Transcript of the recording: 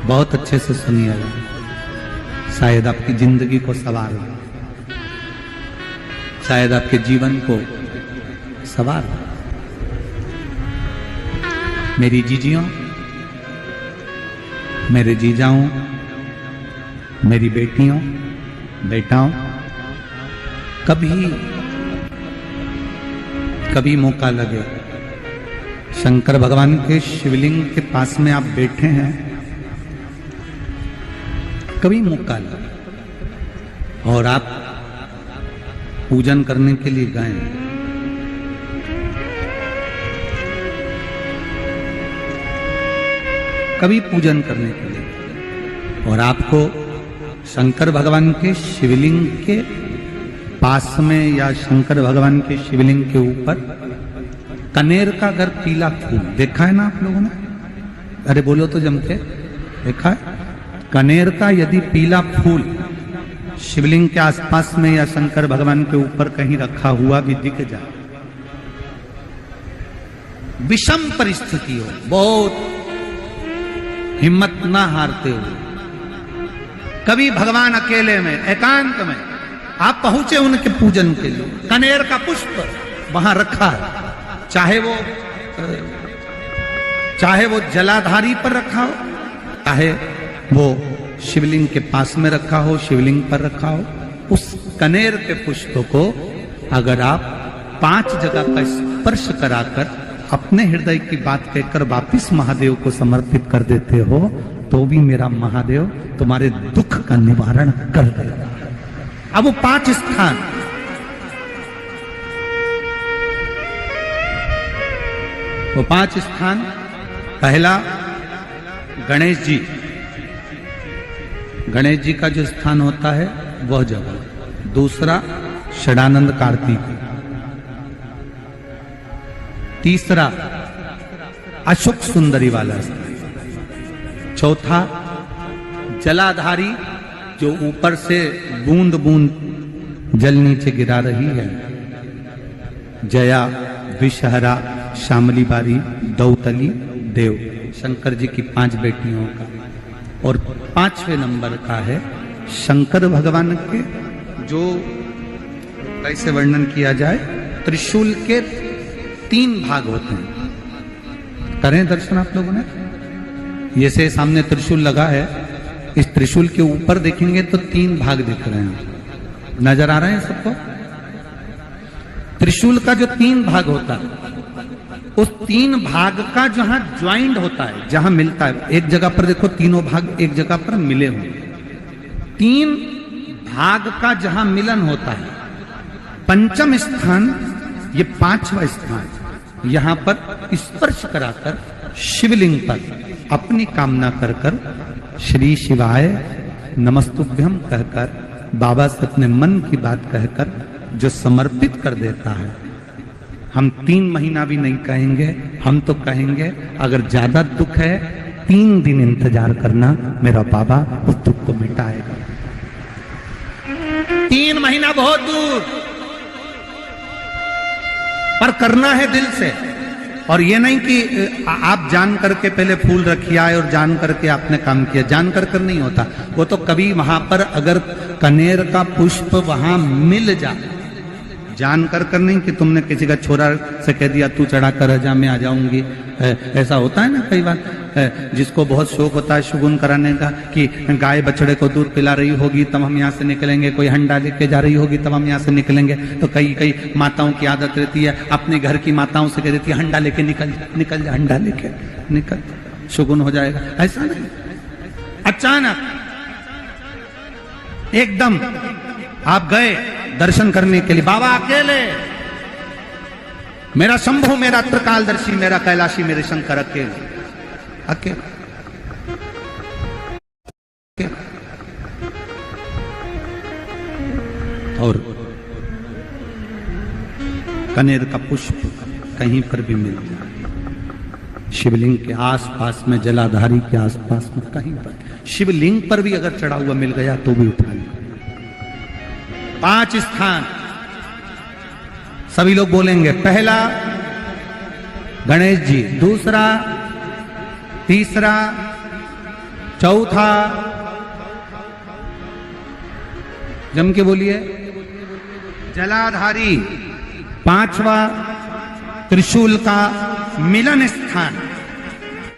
बहुत अच्छे से सुनिएगा, शायद आपकी जिंदगी को संवार दे, शायद आपके जीवन को संवार दे। मेरी जीजियों, मेरे जीजाओं, मेरी बेटियों, बेटाओं, कभी मौका लगे, शंकर भगवान के शिवलिंग के पास में आप बैठे हैं, कभी मौका लगे और आप पूजन करने के लिए गए, कभी पूजन करने के लिए, और आपको शंकर भगवान के शिवलिंग के पास में या शंकर भगवान के शिवलिंग के ऊपर कनेर का अगर पीला फूल देखा है ना आप लोगों ने? अरे बोलो तो जम के, देखा है? कनेर का यदि पीला फूल शिवलिंग के आसपास में या शंकर भगवान के ऊपर कहीं रखा हुआ भी दिख जाए, विषम परिस्थिति हो, बहुत हिम्मत ना हारते हुए, कभी भगवान अकेले में एकांत में आप पहुंचे उनके पूजन के लिए, कनेर का पुष्प वहां रखा है, चाहे वो जलाधारी पर रखा हो, चाहे वो शिवलिंग के पास में रखा हो, शिवलिंग पर रखा हो, उस कनेर के पुष्प को अगर आप 5 जगह का स्पर्श कराकर अपने हृदय की बात कहकर वापिस महादेव को समर्पित कर देते हो, तो भी मेरा महादेव तुम्हारे दुख का निवारण कर देगा। अब वो 5 स्थान, वो 5 स्थान, पहला गणेश जी, गणेश जी का जो स्थान होता है वह जगह, दूसरा षडानंद कार्तिक, तीसरा अशोक सुंदरी वाला स्थान, चौथा जलाधारी जो ऊपर से बूंद बूंद जल नीचे गिरा रही है, जया, विषहरा, श्यामली बारी, दौतली, देव, शंकर जी की 5 बेटियों का, और 5वें नंबर का है शंकर भगवान के, जो कैसे वर्णन किया जाए, त्रिशूल के 3 भाग होते हैं। करें दर्शन आप लोगों ने? ये से सामने त्रिशूल लगा है, इस त्रिशूल के ऊपर देखेंगे तो 3 भाग दिख रहे हैं, नजर आ रहे हैं सबको? त्रिशूल का जो 3 भाग होता है, उस 3 भाग का जहां ज्वाइंट होता है, जहां मिलता है, एक जगह पर देखो तीनों भाग एक जगह पर मिले हुए, 3 भाग का जहां मिलन होता है, 5वां स्थान, ये 5वां स्थान, यहां पर स्पर्श कराकर शिवलिंग पर अपनी कामना कर कर श्री शिवाय नमस्तुभ्यम कहकर, बाबा से अपने मन की बात कहकर जो समर्पित कर देता है, हम 3 महीना भी नहीं कहेंगे, हम तो कहेंगे अगर ज्यादा दुख है 3 दिन इंतजार करना, मेरा बाबा उस दुख को मिटाएगा। 3 महीना बहुत दूर, पर करना है दिल से, और ये नहीं कि आप जान करके पहले फूल रखिए आए और जान करके आपने काम किया, जान कर नहीं होता वो तो। कभी वहां पर अगर कनेर का पुष्प वहां मिल जाए, जान कर नहीं कि तुमने किसी का छोरा से कह दिया तू चढ़ा कर जा, मैं आ जाऊंगी, ऐसा होता है ना कई बार, जिसको बहुत शौक होता है शुगुन कराने का, कि गाय बछड़े को दूध पिला रही होगी तब हम यहाँ से निकलेंगे, कोई हंडा लेके जा रही होगी तब हम यहाँ से निकलेंगे, तो कई माताओं की आदत रहती है, अपने घर की माताओं से कह देती है हंडा लेके निकल जा, हंडा लेके निकल, शुगुन हो जाएगा। ऐसा नहीं, अचानक एकदम आप गए दर्शन करने के लिए, बाबा अकेले, मेरा शंभु, मेरा त्रिकालदर्शी, मेरा कैलाशी, मेरे शंकर अकेले, और कनेर का पुष्प कहीं पर भी मिल जाए, शिवलिंग के आसपास में, जलाधारी के आसपास में कहीं पर, शिवलिंग पर भी अगर चढ़ा हुआ मिल गया तो भी उठा लें। 5 स्थान सभी लोग बोलेंगे, पहला गणेश जी, दूसरा, तीसरा चौथा, जम के बोलिए, जलाधारी। पांचवा, त्रिशूल का मिलन स्थान।